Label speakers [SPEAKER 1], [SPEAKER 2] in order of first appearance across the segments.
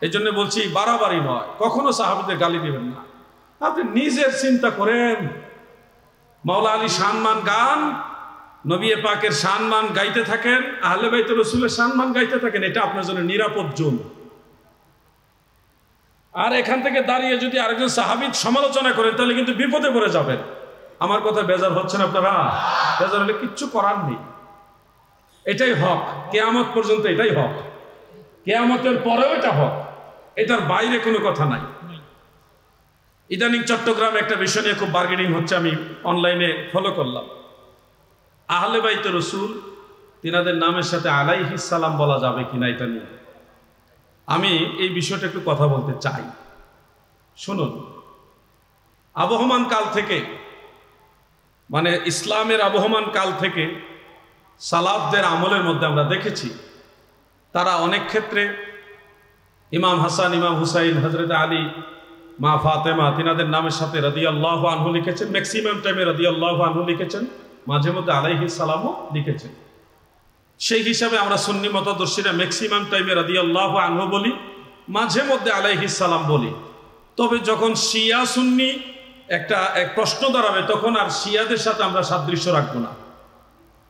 [SPEAKER 1] এই জন্য বলছি বাড়াবাড়ি নয়, কখনো সাহাবীদের গালি দিবেন না। আপনি নিজের চিন্তা করেন, মাওলা আলী শানমান গান, নবী পাকের শানমান গাইতে থাকেন, আহলে বাইত রাসূলের শানমান গাইতে থাকেন, এটা আপনার জন্য নিরাপদ জোন। আর এখান থেকে দাঁড়িয়ে যদি আরেকজন সাহাবীর সমালোচনা করেন তাহলে কিন্তু বিপদে পড়ে যাবেন। আমার কথা বেজার হচ্ছেন আপনারা? বেজার হলে কিচ্ছু করার নেই, এটাই হক, কিয়ামত পর্যন্ত এটাই হক, কিয়ামতের পরেও এটা হক, এটার বাইরে কোনো কথা নাই। ইদানিং চট্টগ্রামে একটা বিষয় নিয়ে খুব বার্গেনিং হচ্ছে, আমি অনলাইনে ফলো করলাম। আহলে বাইত রাসূল তিনাদের নামের সাথে আলাইহিস সালাম বলা যাবে কিনা এটা নিয়ে আমি এই বিষয়টা একটু কথা বলতে চাই। শুনুন, আবহমান কাল থেকে, মানে ইসলামের আবহমান কাল থেকে সালাফদের আমলের মধ্যে আমরা দেখেছি তারা অনেক ক্ষেত্রে ইমাম হাসান, ইমাম হুসাইন, হযরত আলী, মা ফাতেমা তিনাদের নামের সাথে রাদিয়াল্লাহু আনহু লিখেছেন, ম্যাক্সিমাম টাইমে রাদিয়াল্লাহু আনহু লিখেছেন, মাঝে মধ্যে আলাইহিস সালামও লিখেছেন। সেই হিসাবে আমরা সুন্নি মতাদর্শীরা ম্যাক্সিমাম টাইমে রাদিয়াল্লাহু আনহু বলি, মাঝে মধ্যে আলাইহিস সালাম বলি। তবে যখন শিয়া সুন্নি এক প্রশ্ন দাঁড়াবে তখন আর শিয়াদের সাথে আমরা সাদৃশ্য রাখবো না।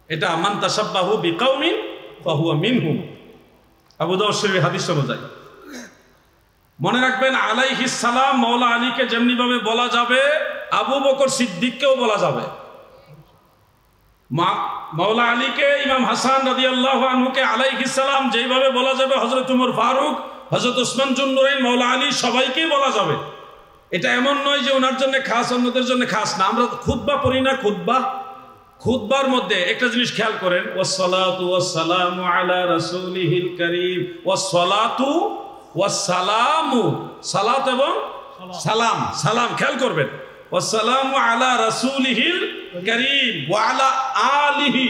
[SPEAKER 1] এটা মান তাশাব্বাহু বিকাউমিন ফাহুয়া মিনহুম, আবু দাউদ শরীফের হাদিস অনুযায়ী। মনে রাখবেন, আলাইহিস সালাম মাওলা আলীকে যেমনি ভাবে বলা যাবে আবু বকর সিদ্দিককেও বলা যাবে। মাওলা আলীকে, ইমাম হাসান রাদিয়াল্লাহু আনহুকে আলাইহিস সালাম যেইভাবে বলা যাবে হযরত ওমর ফারুক, হযরত ওসমান জুন্নুরাইন, মাওলা আলী সবাইকেই বলা যাবে। এটা এমন নয় যে ওনার জন্য খাস, অন্যদের জন্য খাস না। আমরা খুতবা পড়ি না, খুতবার মধ্যে একটা জিনিস খেয়াল করেন, ওয়াসসালাতু ওয়াসসালামু আলা রাসূলিহিল কারীম, ওয়াসসালাতু ওয়াসসালামু, সালাত এবং সালাম, সালাম খেয়াল করবেন, ওয়াসসালামু আলা রাসূলিহিল কারীম ওয়া আলা আলিহি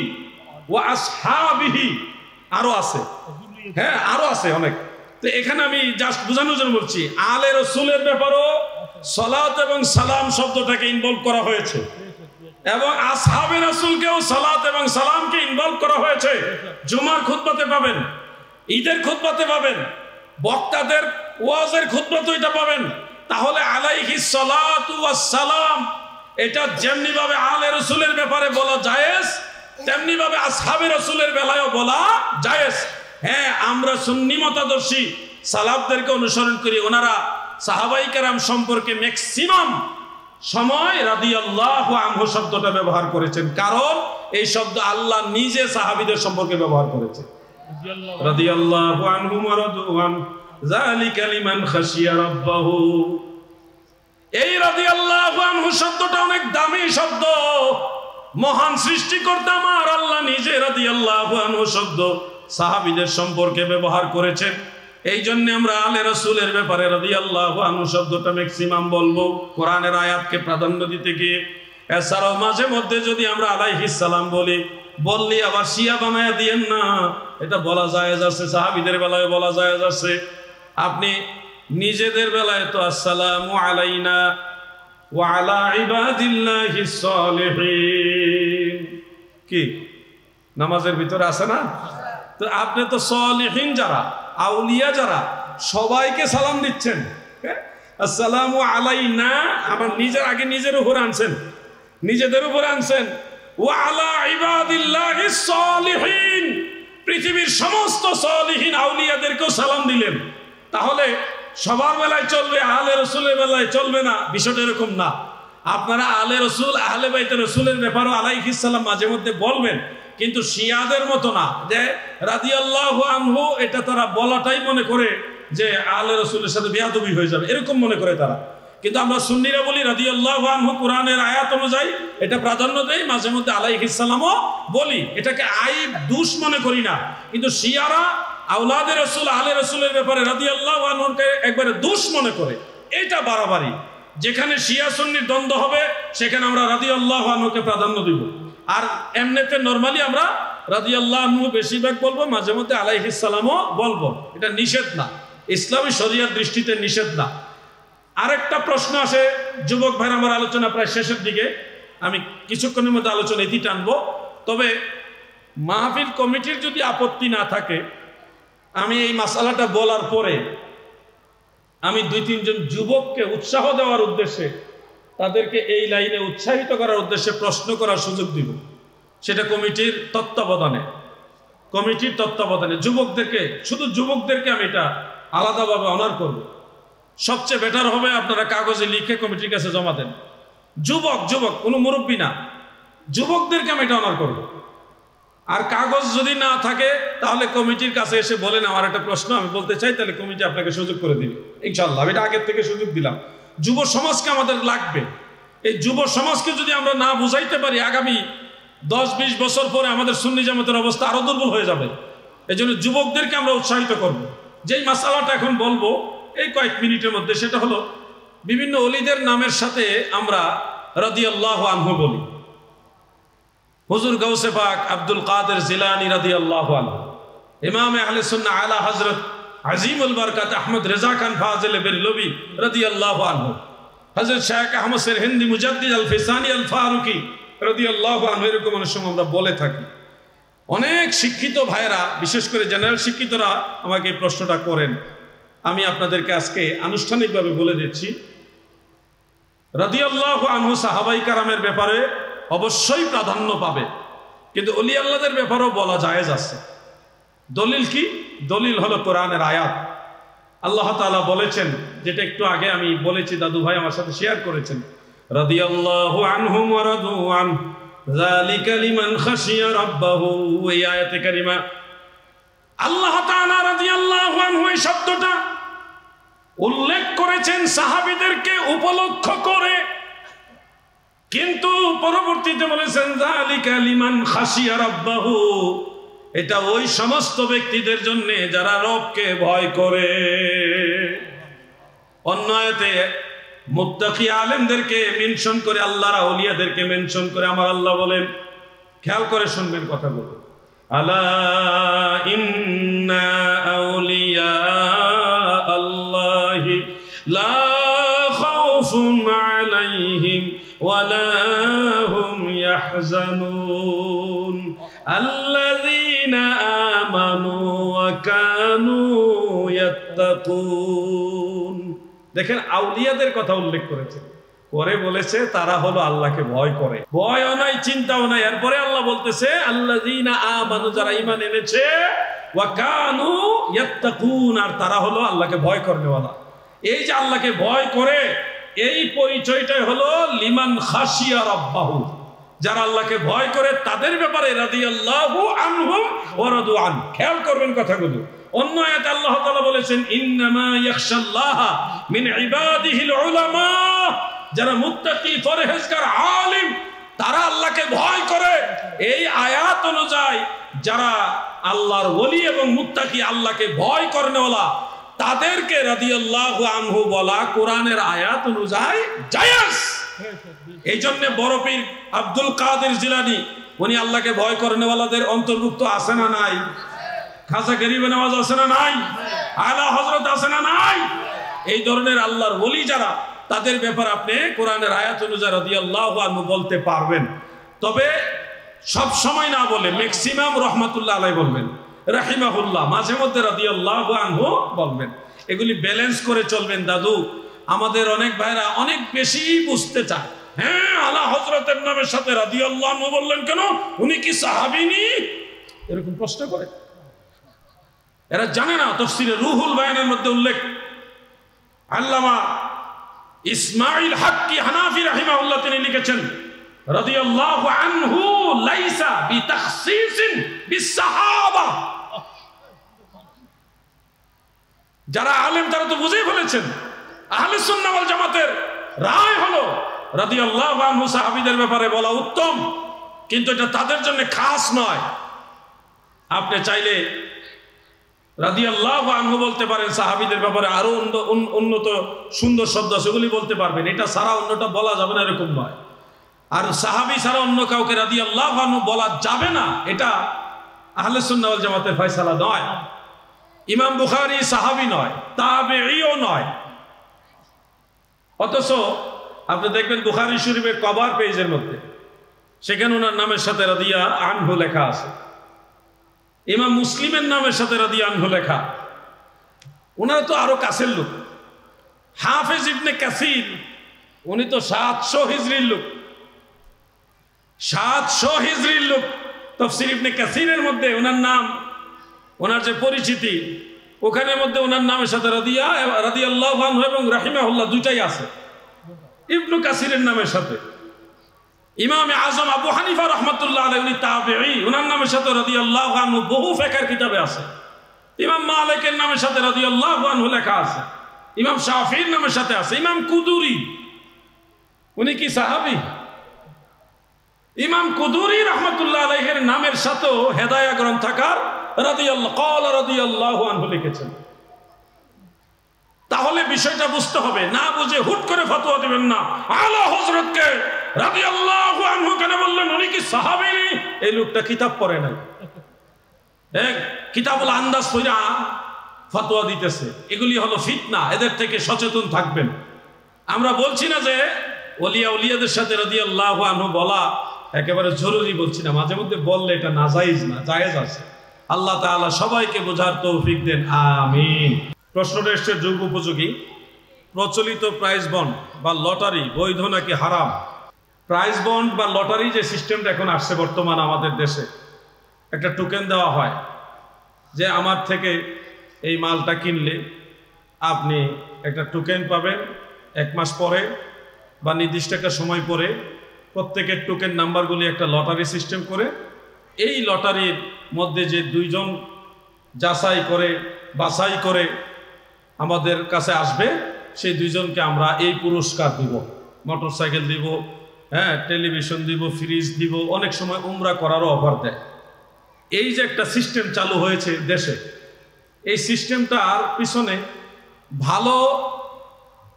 [SPEAKER 1] ওয়া আসহাবিহি, আরো আছে, হ্যাঁ আরো আছে অনেক। তো এখানে আমি জাস্ট বোঝানোর জন্য বলছি, আলে রাসূলের ব্যাপারেও সালাত এবং সালাম শব্দটাকে ইনভলভ করা হয়েছে, এবং আসহাবে রাসূলকেও সালাত এবং সালামকে ইনভলভ করা হয়েছে। জুমার খুতবাতে পাবেন, ঈদের খুতবাতে পাবেন, বক্তাদের ওয়াজের খুতবাতে এটা পাবেন। তাহলে আলাইহিস সালাতু ওয়াস সালাম এটা যেমনি ভাবে আলে রাসূলের ব্যাপারে বলা জায়েজ, তেমনি ভাবে আসহাবে রাসূলের বেলায়ও বলা জায়েজ। হ্যাঁ, আমরা সুন্নি মতাদর্শী সালাফদেরকে অনুসরণ করি, ওনারা সাহাবায়ে কেরাম সম্পর্কে ম্যাক্সিমাম সময় রাদিয়াল্লাহু আনহু শব্দটা ব্যবহার করেছেন, কারণ এই শব্দ আল্লাহ নিজে সাহাবীদের সম্পর্কে ব্যবহার করেছেন। রাদিয়াল্লাহু আনহুম ওয়া রাদুআন যালিকা লিমান খাশিয়া রাব্বাহু। এই রাদিয়াল্লাহু আনহু শব্দটা অনেক দামি শব্দ, মহান সৃষ্টিকর্তা আমার আল্লাহ নিজে রাদিয়াল্লাহু আনহু শব্দ সাহাবীদের সম্পর্কে ব্যবহার করেছেন। এই জন্য আমরা আলে রাসূলের ব্যাপারে রাদিয়াল্লাহু আনহু শব্দটা ম্যাক্সিমাম বলবো কোরআনের আয়াতকে প্রাধান্য দিতে গিয়ে। এছাড়াও মাঝে মধ্যে যদি আমরা আলাইহিস সালাম বললি আবার শিয়া বানায়া দিয়েন না, এটা বলা জায়েজ আছে, সাহাবীদের বেলায় বলা জায়েজ আছে। আপনি নিজেদের বেলায় তো আসসালামু আলাইনা ওয়া আলা ইবাদিল্লাহিস সালিহিন কি নামাজের ভিতরে আছে না? তো আপনি তো সালিহিন যারা, আউলিয়া যারা, সবাইকে সালাম দিচ্ছেন। আসসালামু আলাইনা, আমার নিজের আগে নিজের উপর আনছেন, নিজেদের উপর আনছেন। ওয়া আলা ইবাদিল্লাহিস সালিহিন, পৃথিবীর সমস্ত সালিহিন আউলিয়াদেরকেও সালাম দিলেন। তাহলে সবার বেলায় চলবে, আহলে রাসূলের বেলায় চলবে না, বিষয়টা এরকম না। আপনারা আহলে রাসূল, আহলে বাইতে রাসূলের ব্যাপারেও আলাইহিস সালাম মাঝে মধ্যে বলবেন, কিন্তু শিয়াদের মতো না যে রাদিয়াল্লাহু আনহু এটা তারা বলাটাই মনে করে যে আহলে রাসূলের সাথে বেয়াদবি হয়ে যাবে, এরকম মনে করে তারা। কিন্তু আমরা সুন্নিরা বলি রাদিয়াল্লাহু আনহু, কোরআনের আয়াত অনুযায়ী এটা প্রাধান্য দেই, মাঝে মধ্যে আলাইহিস সালামও বলি, এটাকে আইব দোষ মনে করি না। কিন্তু শিয়ারা আওলাদে রাসূল, আহলে রাসূলের ব্যাপারে রাদিয়াল্লাহু আনহুকে একবারে দোষ মনে করে, এটা বাড়াবাড়ি। যেখানে শিয়া সুন্নির দ্বন্দ্ব হবে সেখানে আমরা রাদিয়াল্লাহু আনহুকে প্রাধান্য দিব, আর এমনিতে নরমালি আমরা রাদিয়াল্লাহু আনহু বেশিরভাগ বলবো, মাঝে মধ্যে আলাইহিস সালামও বলবো। এটা নিষেধ না, ইসলামী শরীয়ত দৃষ্টিতে নিষেধ না। আরেকটা প্রশ্ন আসে যুবক ভাইরা, আমার আলোচনা প্রায় শেষের দিকে, আমি কিছুক্ষণের মধ্যে আলোচনা ইতি টানবো। তবে মাহফিল কমিটির যদি আপত্তি না থাকে, আমি এই মাসালাটা বলার পরে আমি 2-3 জন যুবককে উৎসাহ দেওয়ার উদ্দেশ্যে, তাদেরকে এই লাইনে উৎসাহিত করার উদ্দেশ্যে প্রশ্ন করার সুযোগ দিব। সেটা কমিটির তত্ত্বাবধানে যুবকদেরকে, শুধু যুবকদেরকে আমি এটা আলাদাভাবে অনার করব। সবচেয়ে বেটার হবে আপনারা কাগজে লিখে কমিটির কাছে জমা দেন। যুবক কোনো মুরব্বী না, যুবকদেরকে আমি এটা অনার করব। আর কাগজ যদি না থাকে তাহলে কমিটির কাছে এসে বলেন আমার একটা প্রশ্ন আমি বলতে চাই, তাহলে কমিটি আপনাকে সুযোগ করে দিবে ইনশাআল্লাহ। এটা আগের থেকে সুযোগ দিলাম। যুব সমাজকে আমাদের লাগবে। এই যুব সমাজকে যদি আমরা না বুঝাইতে পারি, আগামী 10-20 বছর পরে আমাদের সুন্নি জামাতের অবস্থা আরো দুর্বল হয়ে যাবে। এই জন্য যুবকদেরকে আমরা উৎসাহিত করব। যেই মাসালাটা এখন বলবো এই কয়েক মিনিটের মধ্যে, সেটা হলো বিভিন্ন ওলিদের নামের সাথে আমরা রাদিয়াল্লাহু আনহু বলি। হুজুর গাউসে পাক আব্দুল কাদের জিলানী রাদিয়াল্লাহু আনহু, ইমাম আহলে সুন্নাহ আলা হযরত আজিমুল বরকত আহমদ রেজা খান ফাজিল বেরলভী রাদিয়াল্লাহু আনহু, হযরত শেখ আহমদ সিরহিন্দি মুজাদ্দিদ আল ফিসানি আল ফারুকি রাদিয়াল্লাহু আনহু, এরকম অনেক সময় আমরা বলে থাকি। অনেক শিক্ষিত ভাইরা, বিশেষ করে জেনারেল শিক্ষিতরা আমাকে এই প্রশ্নটা করেন। আমি আপনাদেরকে আজকে আনুষ্ঠানিকভাবে বলে দিচ্ছি, রাদিয়াল্লাহু আনহু সাহাবাই কারামের ব্যাপারে অবশ্যই প্রাধান্য পাবে, কিন্তু ওলি আল্লাহদের ব্যাপারেও বলা জায়েজ আছে। দলিল কি? দলিল হলো কোরআনের আয়াত। আল্লাহ তাআলা বলেছেন, যেটা একটু আগে আমি বলেছি, দাদু ভাই আমার সাথে শেয়ার করেছেন, রাদিয়াল্লাহু আনহুম ওয়া রাদু আন যালিকা লিমান খাশিয়া রাব্বাহু। এই আয়াতে কারিমা আল্লাহ তাআলা রাদিয়াল্লাহু আনহু এই শব্দটা উল্লেখ করেছেন সাহাবীদেরকে উপলক্ষ করে, কিন্তু পরবর্তীতে বলেছেন যালিকা লিমান খাশিয়া রাব্বাহু, এটা ওই সমস্ত ব্যক্তিদের জন্য যারা রবকে ভয় করে। অন্য আয়াতে মুত্তাকি আলেমদেরকে মেনশন করে, আল্লাহর আউলিয়াদেরকে মেনশন করে আমার আল্লাহ বলেন, খেয়াল করে শুনবেন কথাগুলো, আলা ইন্না আউলিয়া আল্লাহি লা খাউফুন আলাইহিম ওয়ালা হুম ইয়াহজানুন আল্লাযীনা আমানু ওয়া কানু ইয়াত্তাকুন। দেখেন, আউলিয়াদের কথা উল্লেখ করেছে, পরে বলেছে তারা হলো আল্লাহকে ভয় করে। ভয়ও নাই, চিন্তাও নাই। এরপরে আল্লাহ বলতেছে আল্লাযীনা আমানু, যারা ঈমান এনেছে, ওয়া কানু ইয়াত্তাকুন, আর তারা হলো আল্লাহকে ভয় করেওয়ালা। এই যে আল্লাহকে ভয় করে, এই পরিচয়টাই হলো লিমান খাশিয়া রাব্বাহু, যারা আল্লাহকে ভয় করে তাদের ব্যাপারে রাদিয়াল্লাহু আনহুম ওয়া রাদু আন। খেয়াল করবেন কথাগুলো। অন্য আয়াতে আল্লাহ তাআলা বলেছেন ইন্নামা ইয়াখশাল্লাহা মিন ইবাদিহিল উলামা, যারা মুত্তাকি পরহেজগার আলিম তারা আল্লাহকে ভয় করে। এই আয়াত অনুযায়ী যারা আল্লাহর ওলি এবং মুত্তাকি, আল্লাহকে ভয় করেনওয়ালা, তাদেরকে রাদিয়াল্লাহু আনহু বলা কোরআনের আয়াত অনুযায়ী জায়েজ। এই জন্য বড় পীর আব্দুল কাদের জিলানী, উনি আল্লাহকে ভয় করেনওয়ালাদের অন্তর্ভুক্ত আছে না নাই? খাজা গরিব নওয়াজ আছে না নাই? আলা হযরত আছে না নাই? এই ধরনের আল্লাহর ওলি যারা, তাদের ব্যাপারে আপনি কোরআনের আয়াত অনুযায়ী রাদিয়াল্লাহু আনহু বলতে পারবেন। তবে সব সময় না বলে ম্যাক্সিমাম রহমাতুল্লাহ আলাইহি বলবেন, রাহিমাহুল্লাহ, মাঝে মধ্যে রাদিয়াল্লাহু আনহু বলবেন। এগুলি ব্যালেন্স করে চলবেন দাদু। আমাদের অনেক ভাইরা অনেক বেশি বুঝতে চায়, হ্যাঁ আলা হযরতের নামের সাথে রাদিয়াল্লাহু আনহু বললেন কেন, উনি কি সাহাবী নি? এরকম প্রশ্ন করে। এরা জানে না তাফসীরে রুহুল বায়ানের মধ্যে উল্লেখ, আল্লামা ইসমাঈল হাক্কি হানাফি রাহিমাহুল্লাহ তিনি লিখেছেন, রাদিয়াল্লাহু আনহু লাইসা বিতাখসিসিন বিসসাহাবা। যারা আলেম তারা তো বুঝেই ফেলেছেন, আহলে সুন্নাহ ওয়াল জামাতের রায় হলো রাদিয়াল্লাহু আনহু সাহাবীদের ব্যাপারে বলা উত্তম, কিন্তু এটা তাদের জন্য খাস নয়। আপনি চাইলে রাদিয়াল্লাহু আনহু বলতে পারেন, সাহাবীদের ব্যাপারে আরো উন্নত সুন্দর শব্দ সেগুলি বলতে পারবেন, এটা ছাড়া অন্যটা বলা যাবে না এরকম নয়। আর সাহাবী ছাড়া অন্য কাউকে রাদিয়াল্লাহু আনহু বলা যাবে না, এটা আহলে সুন্নাহ ওয়াল জামাতের ফয়সালা নয়। ইমাম বুখারী সাহাবী নয়, তাবেঈও নয়, অথচ আপনি দেখবেন বুখারী শরীফের কভার পেজের মধ্যে সেখানে ওনার নামের সাথে রাদিয়া আনহু লেখা আছে। ইমাম মুসলিমের নামের সাথে রাদিয়া আনহু লেখা। ওনারা তো আরো কাছের লোক, হাফেজ ইবনে কাসির উনি তো 700 হিজরির লোক, 700 হিজরির লোক। তাফসীর ইবনে কাসিরের মধ্যে ওনার নাম, ওনার যে পরিচিতি, ওখানের মধ্যে ওনার নামের সাথে রাদিয়াল্লাহু আনহু এবং রাহিমাহুল্লাহ দুইটাই আছে ইবনে কাসিরের নামের সাথে। ইমাম আজম আবু হানিফা রাহমাতুল্লাহ আলাইহি উনি তাবেঈ, ওনার নামের সাথে রাদিয়াল্লাহু আনহু বহু ফিকহের কিতাবে আছে। ইমাম মালিকের নামের সাথে রাদিয়াল্লাহু আনহু লেখা আছে, ইমাম শাফিঈর নামের সাথে আছে। ইমাম কুদুরি উনি কি সাহাবী? ইমাম কুদুরি রাহমাতুল্লাহ আলাইহির নামের সাথেও হেদায়া গ্রন্থাকার রাদিয়াল্লাহু আনহু লিখেছেন। তাহলে বিষয়টা বুঝতে হবে, না বুঝে হুট করে ফতোয়া দিবেন না। আলা হযরতকে রাদিয়াল্লাহু আনহু কেন বললেন? উনি কি সাহাবী? এই লোকটা কিতাব পড়ে নাই, এক কিতাবুল আন্দাজ পড়া ফতোয়া দিতেছে। এগুলি হলো ফিতনা, এদের থেকে সচেতন থাকবেন। আমরা বলছি না যে ওলিয়াদের সাথে রাদিয়াল্লাহু আনহু বলা একেবারে জরুরি, বলছি না, মাঝে মধ্যে বললে এটা নাজায়েজ না, জায়েজ আছে। আল্লাহ তাআলা সবাইকে বোঝার তৌফিক দেন, আমিন। প্রশ্নটা এসছে যুগ উপযোগী। প্রচলিত প্রাইজ বন্ড বা লটারি বৈধ নাকি হারাম? প্রাইজ বন্ড বা লটারি যে সিস্টেমটা এখন আসছে বর্তমান আমাদের দেশে, একটা টোকেন দেওয়া হয় যে আমার থেকে এই মালটা কিনলে আপনি একটা টোকেন পাবেন, 1 মাস পরে বা নির্দিষ্ট একটা সময় পরে প্রত্যেকের টোকেন নাম্বারগুলি একটা লটারি সিস্টেম করে, এই লটারির মধ্যে যে 2 জন যাচাই করে বাছাই করে আমাদের কাছে আসবে, সেই 2 জনকে আমরা এই পুরস্কার দিব, মোটরসাইকেল দিব, হ্যাঁ, টেলিভিশন দিব, ফ্রিজ দিব, অনেক সময় উমরা করারও অফার দেয়। এই যে একটা সিস্টেম চালু হয়েছে দেশে, এই সিস্টেমটার পিছনে ভালো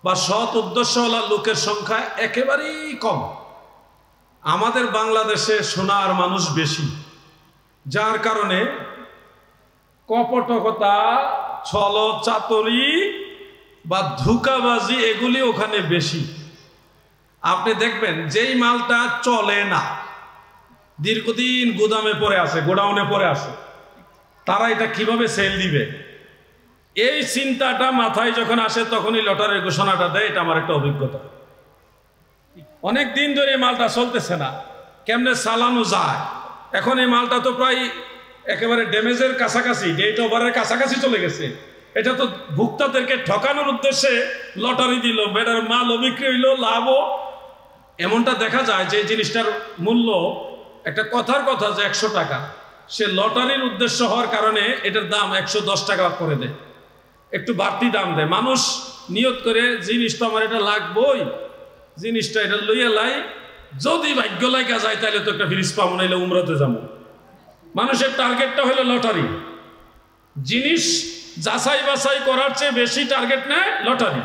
[SPEAKER 1] বা সৎ উদ্দেশ্যওয়ালা লোকের সংখ্যা একেবারেই কম। আমাদের বাংলাদেশে সোনার মানুষ বেশি, যার কারণে কপটকতা, ছল চাতুরি বা ধোঁকাবাজি এগুলি ওখানে বেশি। আপনি দেখবেন যেই মালটা চলে না, দীর্ঘদিন গুদামে পড়ে আছে, গোডাউনে পড়ে আছে, তারা এটা কিভাবে সেল দিবে, এই চিন্তাটা মাথায় যখন আসে তখনই লটারির ঘোষণাটা দেয়। এটা আমার একটা অভিজ্ঞতা। অনেক দিন ধরে এই মালটা চলতেছে না, কেমনে চালানো যায়? এখন এই মালটা তো প্রায় একেবারে ড্যামেজের কাছাকাছি, ডেট ওভারের কাছাকাছি চলে গেছে। এটা তো ভোক্তাদেরকে ঠকানোর উদ্দেশ্যে লটারি দিল, বেটার মালও বিক্রি হইলো, লাভও। এমনটা দেখা যায় যে জিনিসটার মূল্য, একটা কথার কথা যে 100 টাকা, সে লটারির উদ্দেশ্য হওয়ার কারণে এটার দাম 110 টাকা করে দেয়, একটু বাড়তি দাম দেয়। মানুষ নিয়ত করে জিনিস তো আমার এটা লাগবই, জিনিসটা এটা লইয়া লাই, যদি ভাগ্য লাগা যায় তাহলে তো একটা ফ্রিজ পাবো, নাইলে উমরাতে যাবো। মানুষের টার্গেটটা হলো লটারি। জিনিস যাচাই বাছাই করার চেয়ে বেশি টার্গেট নেয় লটারি।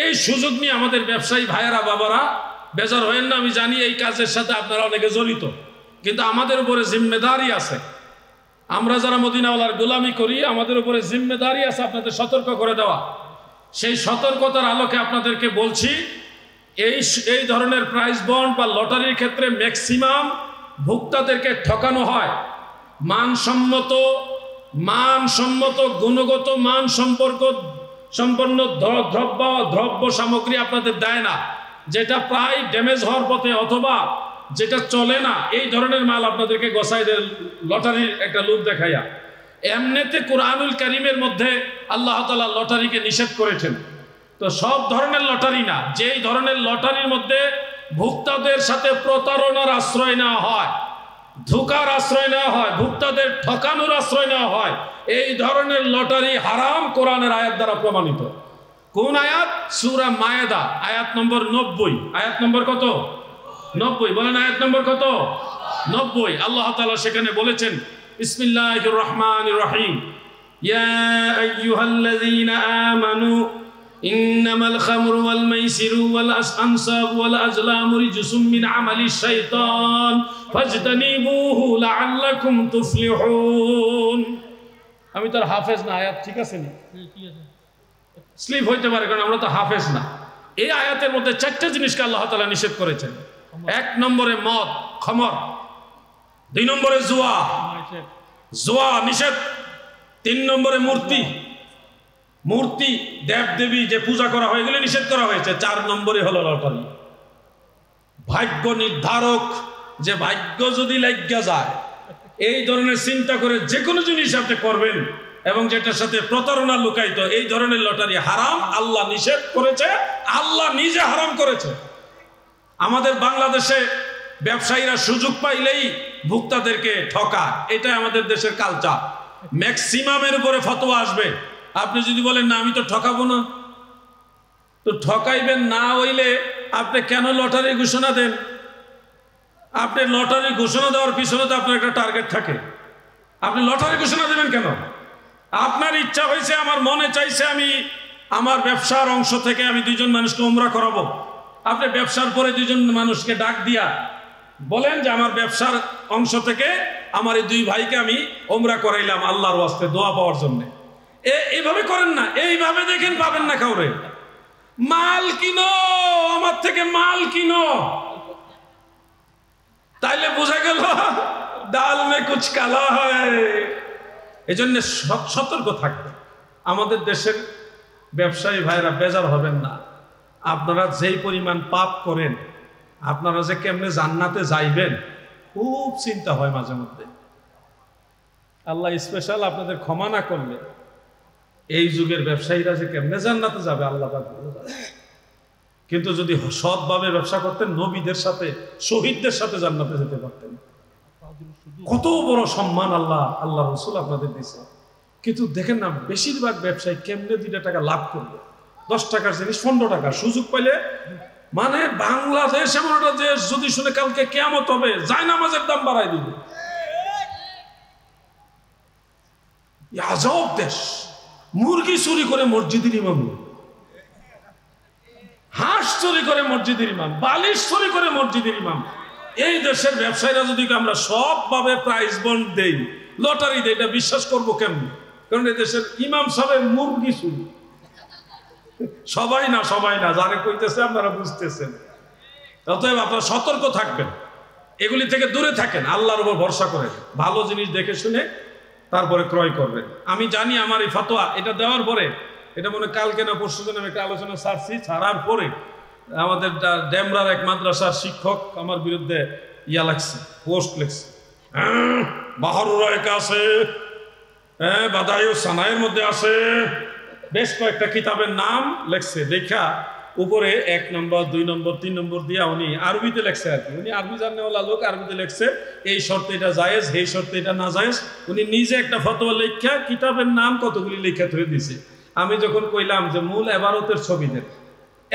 [SPEAKER 1] এই সুযোগ নিয়ে আমাদের ব্যবসায়ী ভাইয়েরা বাবারা বেজার হয়েন না, আমি জানি এই কাজের সাথে আপনারা অনেকে জড়িত, কিন্তু আমাদের উপরে জিম্মেদারি আছে। আমরা যারা মদিনাওয়ালার গোলামি করি, আমাদের উপরে জিম্মেদারি আছে আপনাদের সতর্ক করে দেওয়া। সেই সতর্কতার আলোকে আপনাদেরকে বলছি, এই ধরনের প্রাইজ বন্ড বা লটারির ক্ষেত্রে ম্যাক্সিমাম ভোক্তাদেরকে ঠকানো হয়। মানসম্মত গুণগত মান সম্পন্ন দ্রব্য সামগ্রী আপনাদের দেয় না, যেটা প্রায় ড্যামেজ হওয়ার পথে অথবা যেটা চলে না, এই ধরনের মাল আপনাদেরকে গোছাই দেয় লটারির একটা লোভ দেখাইয়া। এমনিতে কোরআনুল কারীমের মধ্যে আল্লাহ তাআলা লটারিকে নিষেধ করেছেন। তো সব ধরনের লটারি না, যেই ধরনের লটারির মধ্যে ভোক্তাদের সাথে প্রতারণার আশ্রয় নেওয়া হয়, ধোঁকার আশ্রয় নেওয়া হয়, ভোক্তাদের ঠকানোর আশ্রয় নেওয়া হয়, এই ধরনের লটারি হারাম কোরআনের আয়াত দ্বারা প্রমাণিত। কোন আয়াত? সূরা মায়েদা আয়াত নম্বর 90। আয়াত নম্বর কত? 90। বলেন আয়াত নম্বর কত? 90। আল্লাহ তাআলা সেখানে বলেছেন, বিসমিল্লাহির রহমানির রহিম, ইয়া আইয়ুহাল্লাযীনা আমানু ইন্নামাল খামরু ওয়াল মাইসিরু ওয়াল আনসাবু ওয়াল আজলামু রিজসুম মিন আমালিশ শাইতান ফাজতানিবুহু লাআল্লাকুম তুফলিহুন। আমি তো হাফেজ না, আয়াত ঠিক আছে নি? ঠিক আছে, স্লিপ হইতে পারে, কারণ আমরা তো হাফেজ না। এই আয়াতের মধ্যে 4টা জিনিসকে আল্লাহ তাআলা নিষেধ করেছেন। 1 নম্বরে মদ, খমর। 2 নম্বরে জুয়া নিষেধ। 3 নম্বরে মূর্তি। মূর্তি দেব দেবী যে পূজা করা হয় এগুলো নিষেধ করা হয়েছে। 4 নম্বরে হলো লটারি। ভাগ্য নির্ধারক, যে ভাগ্য যদি লাগিয়া যায় এই ধরনের চিন্তা করে যে কোনো জিনিস আপনি করবেন এবং যেটার সাথে প্রতারণা লুকায়িত, এই ধরনের লটারি হারাম, আল্লাহ নিষেধ করেছে, আল্লাহ নিজে হারাম করেছে। আমাদের বাংলাদেশে ব্যবসায়ীরা সুযোগ পাইলেই ভোক্তাদেরকে ঠকায়, এটা আমাদের দেশের কালচার। ম্যাক্সিমামের উপরে ফতোয়া আসবে। আপনি যদি বলেন না আমি তো ঠকাবো না, তো ঠকাইবেন না হইলে আপনি কেন লটারি ঘোষণা দেন? আপনি লটারি ঘোষণা দেওয়ার পিছনে তো আপনার একটা টার্গেট থাকে। আপনি লটারি ঘোষণা দেবেন কেন? আপনার ইচ্ছা হয়েছে, আমার মনে চাইছে আমি আমার ব্যবসার অংশ থেকে আমি 2 জন মানুষকে উমরা করাবো। আপনি ব্যবসার পরে 2 জন মানুষকে ডাক দিয়া বলেন যে আমার ব্যবসার অংশ থেকে আমার এই 2 ভাইকে আমি উমরা করাইলাম আল্লাহর ওয়াস্তে দোয়া পাওয়ার জন্য। এইভাবে করেন না, এইভাবে দেখেন পাবেন না কাউরে। মাল কিনো, আমার থেকে মাল কিনো, তাইলে বোঝা গেল ডাল মে কুছ কালা হয়। এই জন্য সতর্ক থাকবে। আমাদের দেশের ব্যবসায়ী ভাইরা বেজার হবেন না। আপনারা যেই পরিমাণ পাপ করেন, আপনারা যে কেমনে জান্নাতে যাইবেন খুব চিন্তা হয় মাঝে মধ্যে। আল্লাহ স্পেশাল আপনাদের ক্ষমা না করলে এই যুগের ব্যবসায়ীরা যে কেমনে জান্নাতে যাবে আল্লাহ পাক ভালো জানে। কিন্তু যদি সৎভাবে ব্যবসা করতেন, নবীদের সাথে শহীদদের সাথে জান্নাতে যেতে পারতেন। কত বড় সম্মান আল্লাহ রসুল আপনাদের দিয়েছে। কিন্তু দেখেন না, বেশিরভাগ ব্যবসায়ী কেমনে 2 টাকা লাভ করবে। 10 টাকার জিনিস 15 টাকা সুযোগ পাইলে, মানে বাংলাদেশ এমন একটা দেশ, যদি শুনে কালকে কিয়ামত হবে জায়নামাজের দাম বাড়াই দিবে। আজব দেশ। মুরগি চুরি করে মসজিদের ইমাম, হাঁস চুরি করে মসজিদের ইমাম, বালিশ চুরি করে মসজিদের ইমাম। এই দেশের ব্যবসায়ীরা যদি আমরা সবভাবে প্রাইস বন্ড দেই, লটারি দেই, এটা বিশ্বাস করবো কেমন? কারণ এই দেশের ইমাম সাহেব মুরগি চুরি। সবাই না যারা কইতেছে আপনারা বুঝতেছেন। অতএব আপনারা সতর্ক থাকবেন, এগুলি থেকে দূরে থাকেন, আল্লাহর উপর ভরসা করেন, ভালো জিনিস দেখে শুনে তারপরে ক্রয় করবেন। আমি জানি আমার এই ফতোয়া এটা দেওয়ার পরে, এটা মনে কালকে না পরশু দিন আমি একটা আলোচনা ছাড়ার পরে আমাদের ডেমরার এক মাদ্রাসার শিক্ষক আমার বিরুদ্ধে লাগছে, পোস্ট লিখছে। বাহারুরা একা আছে, বাদায়ু সানায়ের মধ্যে আছে, বেশ কয়েকটা কিতাবের নাম লেখছে। দেখা উপরে 1 নম্বর 2 নম্বর 3 নম্বর দিয়া উনি আরবিতে লেখছে আর কি। উনি আরবি জানেওয়ালা লোক, আরবিতে লেখছে এই শর্তে এটা জায়েজ, এই শর্তে এটা না জায়েজ। উনি নিজে একটা ফতোয়া লেখা কিতাবের নাম কতগুলি লেখা ধরে দিছে। আমি যখন কইলাম যে মূল এবারতের ছবি দেন,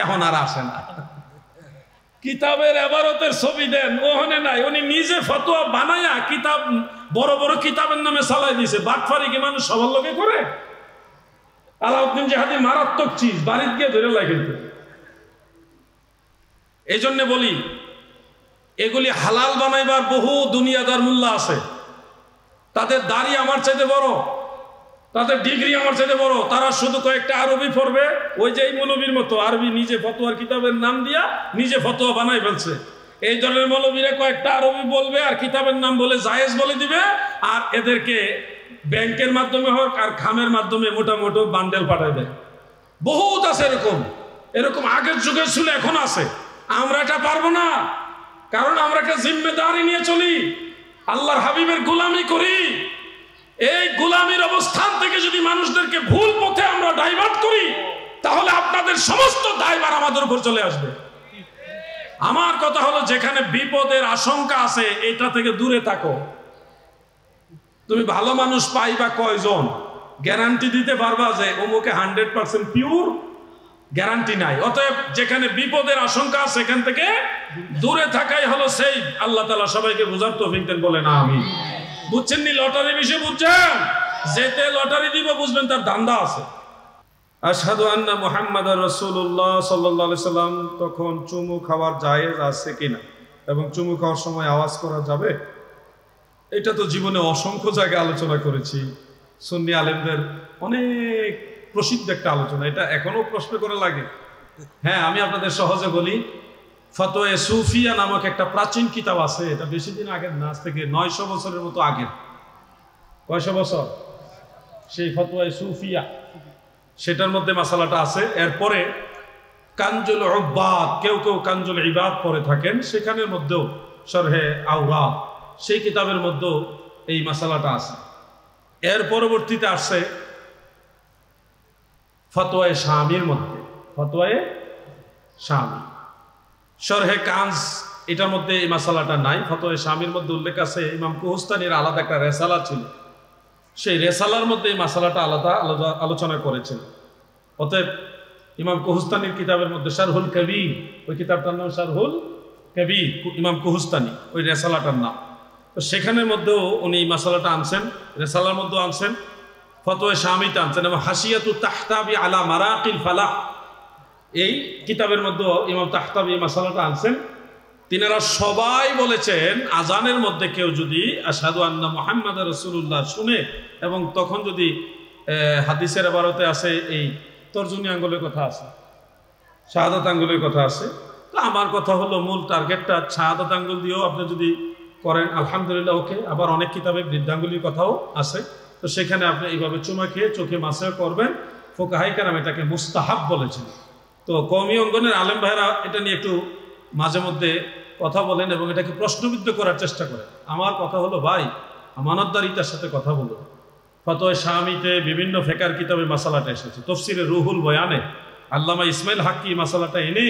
[SPEAKER 1] এখন আর আসে না। কিতাবের এবারতের ছবি দেন, ওখানে নাই। উনি নিজে ফতোয়া বানায়া কিতাব, বড় বড় কিতাবের নামে চালাই দিছে। বাটফারি কি মানুষ সবার লোকে করে? আলাউদ্দিন জাহাদি মারাত্মক চিজ, বাড়িতে গিয়ে ধরে লাগে। এই জন্য বলি, এগুলি হালাল বানাইবার বহু দুনিয়াদার মোল্লা আছে। তাদের দাড়ি আমার চাইতে বড়, তাদের ডিগ্রি আমার চাইতে বড়। তারা শুধু কয়েকটা আরবি পড়বে, ওই যে এই মৌলবীর মতো আরবি নিজে ফতোয়ার কিতাবের নাম দিয়া নিজে ফতোয়া বানাই ফেলছে। এই ধরনের মৌলবীরা কয়েকটা আরবি বলবে আর কিতাবের নাম বলে জায়েজ বলে দিবে, আর এদেরকে ব্যাংকের মাধ্যমে হোক আর খামের মাধ্যমে মোটামুটি বান্ডেল পাঠায় দেয়। বহুত আছে এরকম আগের যুগের ছিল, এখন আছে। আমরা এটা পারবো না, কারণ আমরা একটা জিম্মেদারি নিয়ে চলি, আল্লাহর হাবিবের গোলামি করি। এই গোলামির অবস্থান থেকে যদি মানুষদেরকে ভুল পথে আমরা ডাইভার্ট করি, তাহলে আপনাদের সমস্ত দায়ভার আমাদের উপর চলে আসবে। আমার কথা হলো, যেখানে বিপদের আশঙ্কা আছে এটা থেকে দূরে থাকো। তুমি ভালো মানুষ পাইবা কয়জন? গ্যারান্টি দিতে পারবা যে অমুকে 100% পিওর? গ্যারান্টি নাই। অতএব যেখানে বিপদের আশঙ্কা আছে সেখান থেকে দূরে থাকাই হলো সেই। আল্লাহ তাআলা সবাইকে বুঝার তৌফিক দেন, বলেন আমিন। বুঝছেন নি? লটারি বিষয়ে বুঝছেন? যেতে লটারি দিব বুঝবেন তার ধান্দা আছে। আশহাদু আন্না মুহাম্মাদার রাসূলুল্লাহ সাল্লাল্লাহু আলাইহি সাল্লাম। তখন চুমু খাওয়ার জায়েজ আছে কিনা এবং চুমু খাওয়ার সময় আওয়াজ করা যাবে, এটা তো জীবনে অসংখ্য জায়গায় আলোচনা করেছি। সুন্নি আলেমদের অনেক প্রসিদ্ধ একটা আলোচনা, এটা এখনো প্রশ্ন করে লাগে। হ্যাঁ, আমি আপনাদের সহজে বলি, ফতোয়া সুফিয়া নামক একটা প্রাচীন কিতাব আছে। এটা বেশি দিন আগের না, আজ থেকে 900 বছরের মতো আগের। কয়শো বছর? সেই ফতোয়া সুফিয়া, সেটার মধ্যে মাসালাটা আছে। এরপরে কানজুল উব্বাদ, কেউ কেউ কানজুল ইবাদ পড়ে থাকেন, সেখানের মধ্যেও শরহে আওরাদ সেই কিতাবের মধ্যেও এই মাসালাটা আছে। এর পরবর্তীতে আসছে ফতোয়ায়ে শামির মধ্যে, ফতোয়ায়ে শামি শরহে কানজ, এটার মধ্যে এই মাসালাটা নাই। ফতোয়ায়ে শামির মধ্যে উল্লেখ আছে ইমাম কুহস্তানির আলাদা একটা রেসালা ছিল, সেই রেসালার মধ্যে এই মাসালাটা আলাদা আলোচনা করেছেন। অতএব ইমাম কুহস্তানির কিতাবের মধ্যে শারহুল কবির, ওই কিতাবটার নাম শারহুল কবির, ইমাম কুহস্তানি ওই রেসালাটার নাম। তো সেখানের মধ্যেও উনি এই মাসালাটা আনছেন, রেসালার মধ্যেও আনছেন, ফতোয়ায়ে শামিতে আনছেন, এবং হাসিয়াতু তাহতাবি আলা মারাকিল ফালাহ এই কিতাবের মধ্যেও ইমাম তাহতাবি এই মাসালাটা আনছেন। তিনারা সবাই বলেছেন আজানের মধ্যে কেউ যদি আশহাদু আন্না মুহাম্মাদ রাসূলুল্লাহ শুনে, এবং তখন যদি হাদিসের ইবারতে আছে এই তর্জনী আঙ্গুলের কথা আছে, শাহাদাত আঙ্গুলের কথা আছে, তো আমার কথা হলো মূল টার্গেটটা শাহাদাত আঙ্গুল দিয়েও আপনি যদি করেন আলহামদুলিল্লাহ ওকে। আবার অনেক কিতাবে বৃদ্ধাঙ্গুলির কথাও আছে, তো সেখানে আপনি এইভাবে চুমা খেয়ে চোখে মাসেও করবেন। ফুকাহায়ে কেরাম এটাকে মুস্তাহাব বলেছেন। তো কওমি অঙ্গনের আলেম ভাইরা এটা নিয়ে একটু মাঝে মধ্যে কথা বলেন এবং এটাকে প্রশ্নবিদ্ধ করার চেষ্টা করেন। আমার কথা হলো ভাই, আমানতদারিতার সাথে কথা বলুন। ফতোয়া শামিতে বিভিন্ন ফিকহের কিতাবে মাসালাটা এসেছে, তাফসীরে রুহুল বয়ানে আল্লামা ইসমাইল হাক্কি মাসালাটা এনে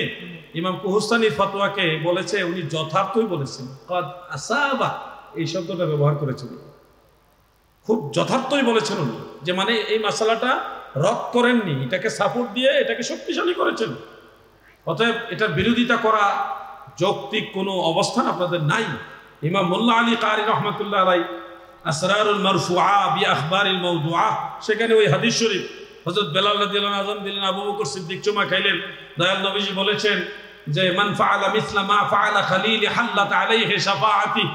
[SPEAKER 1] ইমাম কুহস্তানির ফতোয়াকে বলেছে, উনি যথার্থই বলেছেন, কাদ আসাবা এই শব্দটা ব্যবহার করেছেন, খুব যথার্থই বলেছেন উনি, যে মানে এই মাসালাটা রদ করেননি, এটাকে সাপোর্ট দিয়ে এটাকে শক্তিশালী করেছেন। অতএব এটার বিরোধিতা করা যৌক্তিক কোনো অবস্থান আপনাদের নাই। ইমাম মোল্লা আলী কারি রহমাতুল্লাহ আলাইহি আসরারুল মারফুআ বি আখবারিল মাওদুআ, সেখানে ওই হাদিস শরীফ হযরত বেলাল রাদিয়াল্লাহু আনহু আযান দিলেন, আবু বকর সিদ্দিক চুমা খাইলেন, দয়াল নবীজি বলেছেন যে মান ফাআলা মিসলা মা ফাআলা খালিলি হাল্লাত আলাইহি শাফাআতি,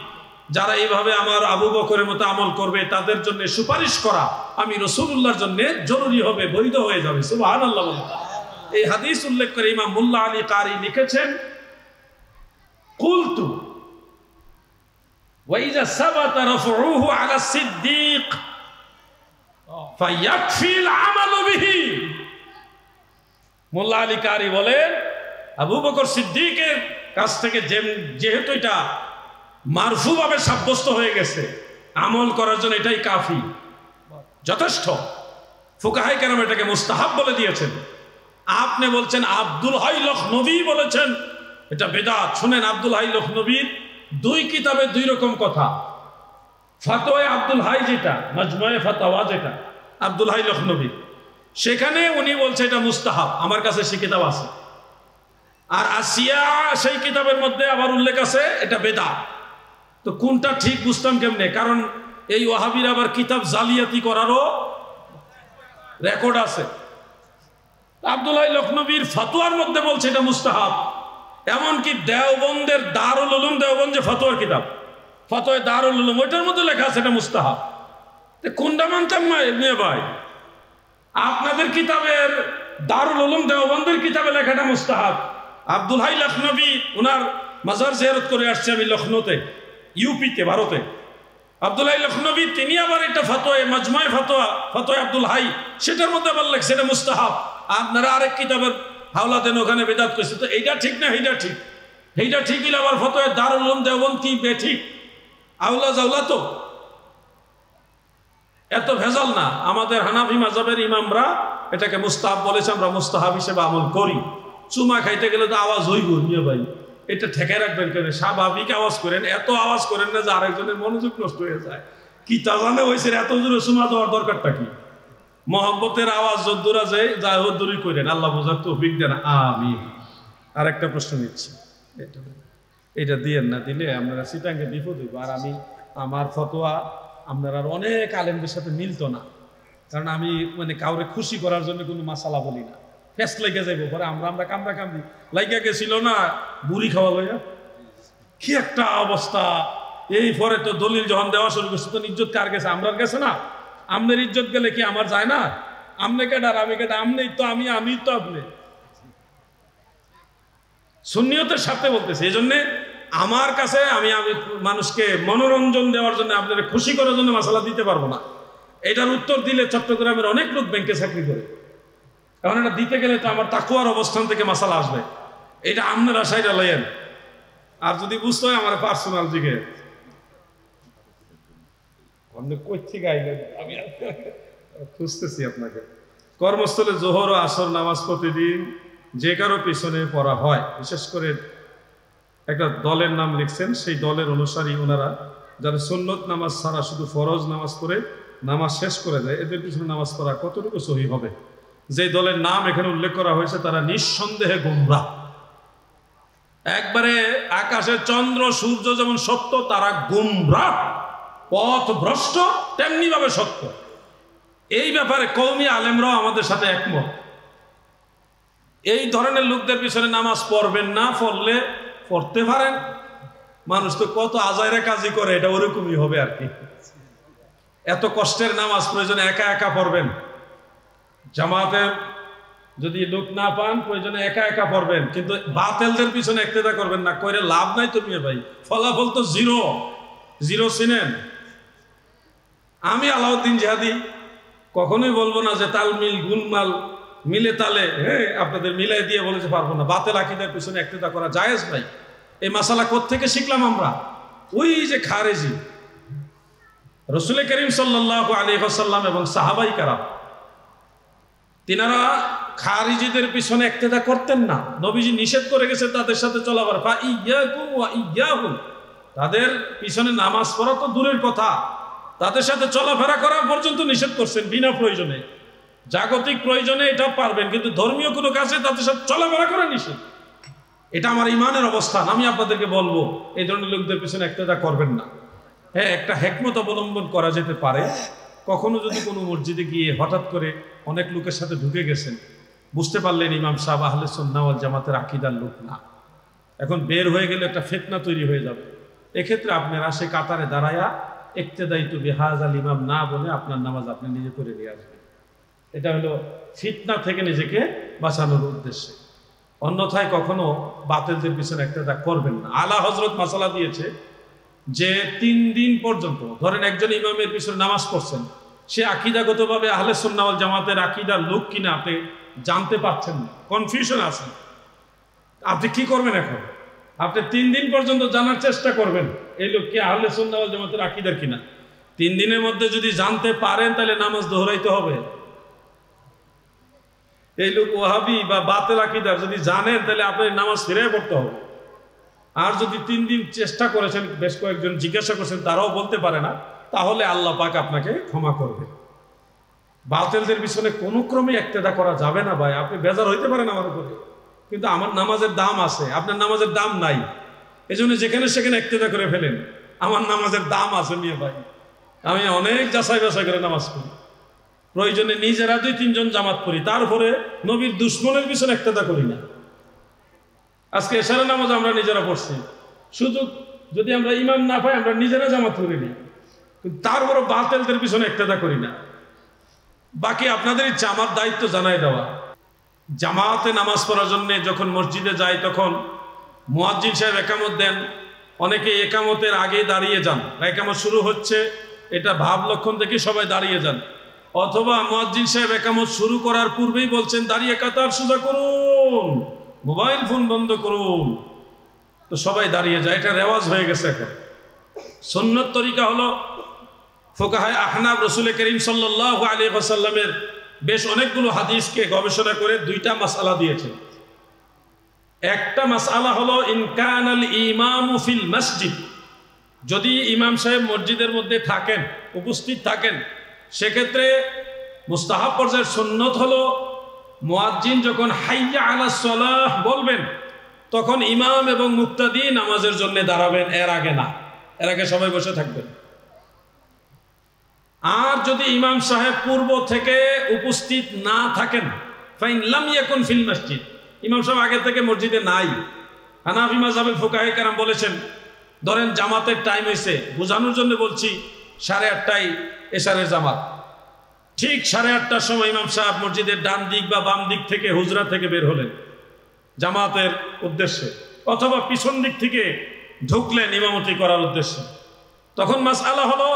[SPEAKER 1] যারা এইভাবে আমার আবু বকরের মতো আমল করবে তাদের জন্য সুপারিশ করা আমি রাসূলুল্লাহর জন্য জরুরি হবে, বৈধ হয়ে যাবে। সুবহানাল্লাহ। এই হাদিস উল্লেখ করে ইমাম মোল্লা আলী কারি লিখেছেন, কুলতু ওয়াইজা সাবাতা রাফউহু আলা সিদ্দিক ফায়াকফিল আমালু বিহি। মোল্লা আলী কারি বলেন, আবু বকর সিদ্দিকের কাছ থেকে যেহেতু এটা মারফুভাবে সাব্যস্ত হয়ে গেছে, আমল করার জন্য এটাই কাফি, যথেষ্ট। ফুকাহায়ে কেরাম এটাকে মুস্তাহাব বলে দিয়েছেন। আপনি বলছেন আব্দুল হাই লখনবী বলেছেন এটা বেদাত। শুনেন, আব্দুল হাই লখনবীর দুই কিতাবে দুই রকম কথা। ফাতোয়া আব্দুল হাই যেটা, মাজমুয়ে ফাতাওয়া যেটা আব্দুল হাই লখনবী, সেখানে উনি বলছে এটা মুস্তাহাব, আমার কাছে সে কিতাব আছে। আর আসিয়া সেই কিতাবের মধ্যে আবার উল্লেখ আছে এটা বেদাত। তো কোনটা ঠিক বুঝতাম কেমনে? কারণ এই ওয়াহাবির আবার কিতাব জালিয়াতি করারও রেকর্ড আছে। আব্দুল্লাহ লখনবীর ফতোয়ার মধ্যে বলছে এটা মুস্তাহাব, এমনকি দেওবন্দের দারুল উলুম, দেওবন্দ যে ফতোয়ার কিতাব, ফতোয়া দারুল উলুম, ওইটার মধ্যে লেখা আছে এটা মুস্তাহাব। কোনটা মানতাম না এমনি ভাই? আপনাদের কিতাবের দারুল উলুম দেওবন্দের কিতাবে লেখাটা মুস্তাহাব। আব্দুল হাই লখনবী ওনার মাজার জিয়ারত করে আসছে আমি লখনৌতে, ইউপিতে, ভারতে। আব্দুল হাই লখনবী তিনি আবার একটা ফতোয়া মাজমুয়ে ফাতাওয়া, ফতোয়া আব্দুল হাই, সেটার মধ্যে আবার লেখছে এটা মুস্তাহাব। আপনারা আরেক কিতাবের হাওলা দেন ওখানে বেদাত করছে। তো এইটা ঠিক না এইটা ঠিক? এইটা ঠিক হইলে আবার ফতোয়া দারুল উলুম দেওবন্দ কি বেঠিক? আউলা জাউলা তো এত ভেজাল না। আমাদের হানাফি মাযহাবের ইমামরা এটাকে মুস্তাহাব বলেছে, আমরা মুস্তাহাব হিসেবে আমল করি। চুমা খাইতে গেলে তো আওয়াজ হইব নিয়ে ভাই, এটা ঠেকায় রাখবেন কেন? স্বাভাবিক আওয়াজ করেন, এত আওয়াজ করেন না যে আরেকজনের মনোযোগ নষ্ট হয়ে যায়। কি তা জানে হয়েছে এত জোরে চুমা দেওয়ার দরকারটা কি? মহব্বতের আওয়াজ যদ্দুরা যায় যা হদ্দুরই করেন, আল্লাহ বোঝার তৌফিক দেন, আমিন। আর একটা প্রশ্ন নিচ্ছি, এটা দিয়েন না, দিলে আপনারা সিটাঙ্গে বিপদ হইব। আর আমি আমার ফতোয়া আপনার আর অনেক আলেমদের সাথে মিলতো না, কারণ আমি মানে কাউরে খুশি করার জন্য কোনো মাসালা বলি না, ফেস লেগে যাইব পরে। আমরা কামড়া কামড়ি লাইগা গেছিল না বুড়ি খাওয়া লইয়া, কি একটা অবস্থা। এই পরে তো দলিল যখন দেওয়া শুরু করছে, তো ইজ্জত কার গেছে? আমরার গেছে না? আমনের ইজ্জত গেলে কি আমার যায় না? আমনে কেডার আমি কেডা? আমনেই তো আমি, আমি তো আপনি। সুন্নিয়তের সাথে বলতেছে। এই জন্যে আমার কাছে আমি মানুষকে মনোরঞ্জন দেওয়ার জন্য, আপনারা খুশি করার জন্য মাসালা দিতে পারবো না। এটার উত্তর দিলে চট্টগ্রামের অনেক লোক ব্যাংকে চাকরি করে, এখন এটা দিতে গেলে তো আমার তাকুয়ার অবস্থান থেকে মাসালা আসবে, এটা আপনার আশাইটা লইয়েন। আর যদি বুঝতে হয় আমার পার্সোনাল দিকে আমি খুঁজতেছি আপনাকে। কর্মস্থলে জোহর ও আসর নামাজ প্রতিদিন যে কারো পিছনে পড়া হয়, বিশেষ করে একটা দলের নাম লিখছেন, সেই দলের অনুসারী ওনারা যারা সুন্নত নামাজ ছাড়া শুধু ফরজ নামাজ পড়ে নামাজ শেষ করে দেয়, এদের পিছনে নামাজ পড়া কতটুকু সহি হবে? যে দলের নাম এখানে উল্লেখ করা হয়েছে তারা নিঃসন্দেহে গোমরাহ। একবারে আকাশে চন্দ্র সূর্য যেমন সত্য, তারা গোমরাহ, পথ ভ্রষ্ট তেমনি ভাবে সত্য। এই ব্যাপারে কওমি আলেমরাও আমাদের সাথে একমত। এই ধরনের লোকদের পিছনে নামাজ পড়বেন না, পড়লে পড়তে পারেন। মানুষ তো কত আজাইরা কাজই করে, এটা ওরকমই হবে আর কি। এত কষ্টের নামাজ প্রয়োজনে একা একা পড়বেন। জামাতের যদি লোক না পান প্রয়োজনে একা একা পড়বেন, কিন্তু বাতিলদের পিছনে ইক্তেদা করবেন না, করে লাভ নাই তো মিয়া ভাই, ফলাফল তো জিরো। জিরো চিনেন? আমি আলাউদ্দিন জিহাদি কখনোই বলবো না যে তাল মিল গুলমাল মিলে তালে আপনাদের মিলাই দিয়ে বলেছে পারবো না। বাতিল আকীদার পিছনে ইক্তেদা করা জায়েজ ভাই। এই মাসালা কোত্থেকে শিখলাম আমরা? ওই যে খারেজি রাসূল করিম সাল্লাল্লাহু আলাইহি ওয়াসাল্লাম এবং সাহাবাই কেরাম, তিনারা খারিজিদের পিছনে ইক্তেদা করতেন না। নবীজি নিষেধ করে গেছে তাদের সাথে চলাবার, ফা ইয়াকুম ওয়া ইয়াহুম, তাদের পিছনে নামাজ পড়া তো দূরের কথা, তাদের সাথে চলাফেরা করা পর্যন্ত নিষেধ করছেন বিনা প্রয়োজনে। জাগতিক প্রয়োজনে এটা পারবেন, কিন্তু ধর্মীয় কোনো কাজে তাদের সাথে চলাফেরা করা নিষেধ। এটা আমার ইমানের অবস্থান। আমি আপনাদেরকে বলবো এই ধরনের লোকদের পিছনে ইক্তেদা করবেন না। হ্যাঁ, একটা হিকমত অবলম্বন করা যেতে পারে। কখনো যদি কোনো মসজিদে গিয়ে হঠাৎ করে অনেক লোকের সাথে ঢুকে গেছেন, বুঝতে পারলেন ইমাম সাহেব আহলে সুন্নাহ ওয়াল জামাতের আকীদার লোক না, এখন বের হয়ে গেলে একটা ফিতনা তৈরি হয়ে যাবে। এক্ষেত্রে আপনারা সে কাতারে দাঁড়ায়া ইক্তেদাইতু বিহাযাল ইমাম না বলে আপনার নামাজ আপনি নিজে করে দিয়ে আসবেন। এটা হলো ফিতনা থেকে নিজেকে বাঁচানোর উদ্দেশ্যে। অন্যথায় কখনো বাতিলদের পিছনে ইক্তেদা করবেন না। আলা হযরত মাসালা দিয়েছে যে 3 দিন পর্যন্ত, ধরেন একজন ইমামের পিছনে নামাজ পড়ছেন, সে আকীদাগতভাবে আহলে সুন্নাহ ওয়াল জামাতের আকীদার লোক কিনা আপনি জানতে পারছেন না, কনফিউশন আছে। আপনি কি করবেন এখন? আপনি 3 দিন পর্যন্ত জানার চেষ্টা করবেন এই লোক কি আহলে সুন্নাহ ওয়াল জামাতের আকীদার কিনা। 3 দিনের মধ্যে যদি জানতে পারেন তাহলে নামাজ দোহরাইতে হবে। এই লোক ওয়াহাবি বা বাতিল আকীদার যদি জানেন তাহলে আপনার নামাজ ফিরে পড়তে হবে। আর যদি 3 দিন চেষ্টা করেছেন, বেশ কয়েকজন জিজ্ঞাসা করছেন, তারাও বলতে পারে না, তাহলে আল্লাহ পাক আপনাকে ক্ষমা করবে। বাতিলদের পিছনে কোনো ক্রমে ইক্তেদা করা যাবে না ভাই। আপনি বেজার হইতে পারেন আমার উপরে, কিন্তু আমার নামাজের দাম আছে, আপনার নামাজের দাম নাই। এজন্য যেখানে সেখানে ইক্তেদা করে ফেলেন। আমার নামাজের দাম আছে নিয়ে ভাই। আমি অনেক যাচাই বাছাই করে নামাজ পড়ি, প্রয়োজনে নিজেরা 2-3 জন জামাত পড়ি, তারপরে নবীর দুশমনের পিছনে ইক্তেদা করি না। আজকে এশারের নামাজ আমরা নিজেরা পড়ছি, শুধু যদি আমরা ইমাম না পাই আমরা নিজেরা জামাত পড়ি না, কিন্তু তারপরে বাতিলদের পিছনে ইক্তেদা করি না। বাকি আপনাদের ইচ্ছা, আমার দায়িত্ব জানাই দেওয়া। জামাতে নামাজ পড়ার জন্য যখন মসজিদে যাই তখন মুয়াজ্জিন সাহেব একামত দেন, অনেকে একামতের আগে দাঁড়িয়ে যান, একামত শুরু হচ্ছে এটা ভাব লক্ষণ থেকে সবাই দাঁড়িয়ে যান, অথবা মুয়াজ্জিন সাহেব একামত শুরু করার পূর্বেই বলছেন দাঁড়িয়ে কাতার সোজা করুন, মোবাইল ফোন বন্ধ করুন, তো সবাই দাঁড়িয়ে যায়। এটা রেওয়াজ হয়ে গেছে এখন। সুন্নত তরিকা হলো ফুকাহায়ে আহনাফ রাসূল করিম সাল্লাল্লাহু আলাইহি ওয়াসাল্লামের বেশ অনেকগুলো হাদিসকে গবেষণা করে 2টা মাসআলা দিয়েছেন। একটা মাসআলা হলো ইন কানাল ইমামু ফিল মসজিদ, যদি ইমাম সাহেব মসজিদের মধ্যে থাকেন, উপস্থিত থাকেন, সেক্ষেত্রে মুস্তাহাব পর্যায়ের সুন্নত হলো মুয়াজ্জিন যখন হাইয়া আলাস সালাহ বলবেন তখন ইমাম এবং মুক্তাদি নামাজের জন্য দাঁড়াবেন, এর আগে না, এর আগে সবাই বসে থাকবেন। আর যদি ইমাম সাহেব পূর্ব থেকে উপস্থিত না থাকেন, ফাইন লাম ইয়াকুন ফিল মসজিদ, ইমাম সাহেব আগে থেকে মসজিদে নাই, হানাফি মাযহাবের ফুকাহায়ে কেরাম বলেছেন, ধরেন জামাতের টাইম হয়েছে, বোঝানোর জন্য বলছি 8:30টায় এশারের জামাত, ঠিক 8:30টার সময় ইমাম সাহেব মসজিদের ডান দিক বা বাম দিক থেকে হুজরা থেকে বের হলেন জামাতের উদ্দেশ্যে, অথবা পিছন দিক থেকে ঢুকলেন ইমামতি করার উদ্দেশ্যে। তখন মাসআলা হলো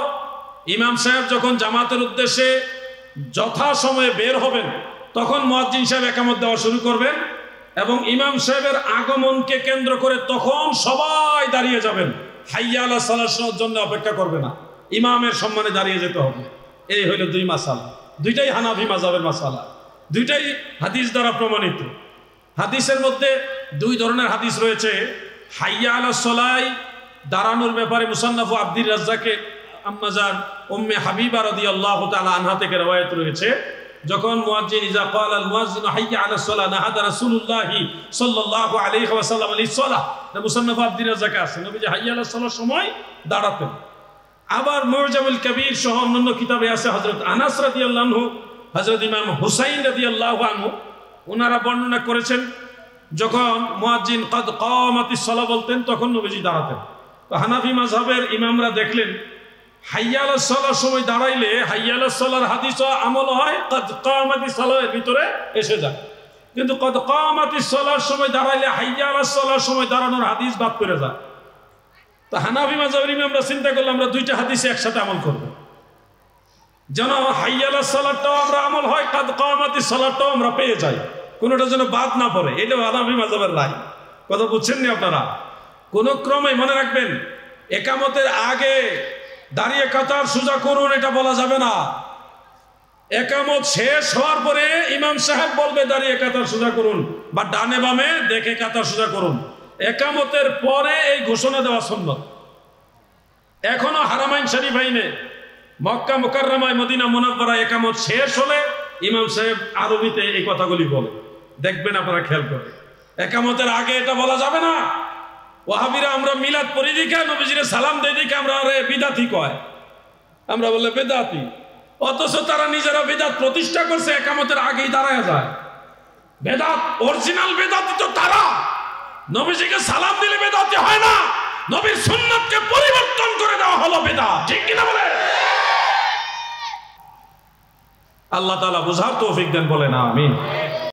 [SPEAKER 1] ইমাম সাহেব যখন জামাতের উদ্দেশ্যে যথাসময়ে বের হবেন তখন মুয়াজ্জিন সাহেব একামত দেওয়া শুরু করবেন এবং ইমাম সাহেবের আগমনকে কেন্দ্র করে তখন সবাই দাঁড়িয়ে যাবেন, হাইয়া আলা সালাহর জন্য অপেক্ষা করবে না, ইমামের সম্মানে দাঁড়িয়ে যেতে হবে। এই হইল দুই মাসালা, দুইটাই হানাফি মাযহাবের মাসালা, দুইটাই হাদিস দ্বারা প্রমাণিত। হাদিসের মধ্যে দুই ধরনের হাদিস রয়েছে। হাইয়া আলা সালাহ দাঁড়ানোর ব্যাপারে মুসান্নাফ আব্দুর রাজ্জাকে আম্মাজান উম্মে হাবিবা রাদিয়াল্লাহু তাআলা আনহা থেকে রওয়ায়াত রয়েছে, যখন মুয়াজ্জিন ইজা ক্বাল আল মুয়াজ্জিন হাইয়া আলা সালাহ নাহাদা রাসূলুল্লাহ সাল্লাল্লাহু আলাইহি ওয়াসাল্লাম লিস সালাহ, মুসান্নাফ আব্দুর রাজ্জাকে আছে নবীজি হাইয়া আলা সালাহর সময় দাঁড়াতেন। আবার মুজামুল কবির সহ অন্যান্য কিতাবে আছে হযরত আনাস রাদিয়াল্লাহু আনহু, হযরত ইমাম হুসাইন রাদিয়াল্লাহু আনহু ওনারা বর্ণনা করেছেন যখন মুয়াজ্জিন ক্বাদ কামাতিস সালাহ বলতেন তখন নবীজি দাঁড়াতেন। তো হানাফি মাযহাবের ইমামরা দেখলেন হাইয়া আলাস সালাহর সময় দাঁড়াইলে হাইয়া আলাস সালাহর হাদিস আমল হয়, ক্বাদ কামাতিস সালাহের ভিতরে এসে যায়, কিন্তু ক্বাদ কামাতিস সালাহর সময় দাঁড়াইলে হাইয়া আলাস সালাহর সময় দাঁড়ানোর হাদিস বাদ করে যায়। তো হানাফি মাযহাবের ইমামরা চিন্তা করলাম আমরা দুইটা হাদিসে একসাথে আমল করব, যেন হাইয়া আলাস সালাহটাও আমরা আমল হয়, ক্বাদ কামাতিস সালাহটাও আমরা পেয়ে যাই, কোনোটা যেন বাদ না পড়ে। এটা হানাফি মাযহাবের রায়। কথা বুঝছেন নি আপনারা? কোন ক্রমে মনে রাখবেন, একামতের আগে দাঁড়িয়ে কাতার সোজা করুন এটা বলা যাবে না। একামত শেষ হওয়ার পরে ইমাম সাহেব বলবে দাঁড়িয়ে কাতার সোজা করুন বা ডানে বামে দেখে কাতার সোজা করুন। একামতের পরে এই ঘোষণা দেওয়া সুন্নাত। এখনো হারামাইন শরীফাইনে মক্কা মুকাররমায় মদিনা মুনাওয়ারায় একামত শেষ হলে ইমাম সাহেব আরবিতে এই কথাগুলি বলে, দেখবেন আপনারা খেয়াল করে। একামতের আগে এটা বলা যাবে না। ওয়াহাবিরা আমরা মিলাদ পড়ি দিকে নবীজিরে সালাম দেই দিকে আমরা আরে বিদাতি কয়, আমরা বলে বেদাতি, অথচ তারা নিজেরা বেদাত প্রতিষ্ঠা করছে, একামতের আগেই দাঁড়ায় যায়। বেদাত অরিজিনাল বেদাতি তো তারা, নবীজিকে সালাম দিলে বেদাতি হয় না, নবীর সুন্নাতকে পরিবর্তন করে দেওয়া হলো বেদাত। ঠিক কিনা বলে? আল্লাহ তাআলা বুঝার তৌফিক দেন, বলেন আমিন।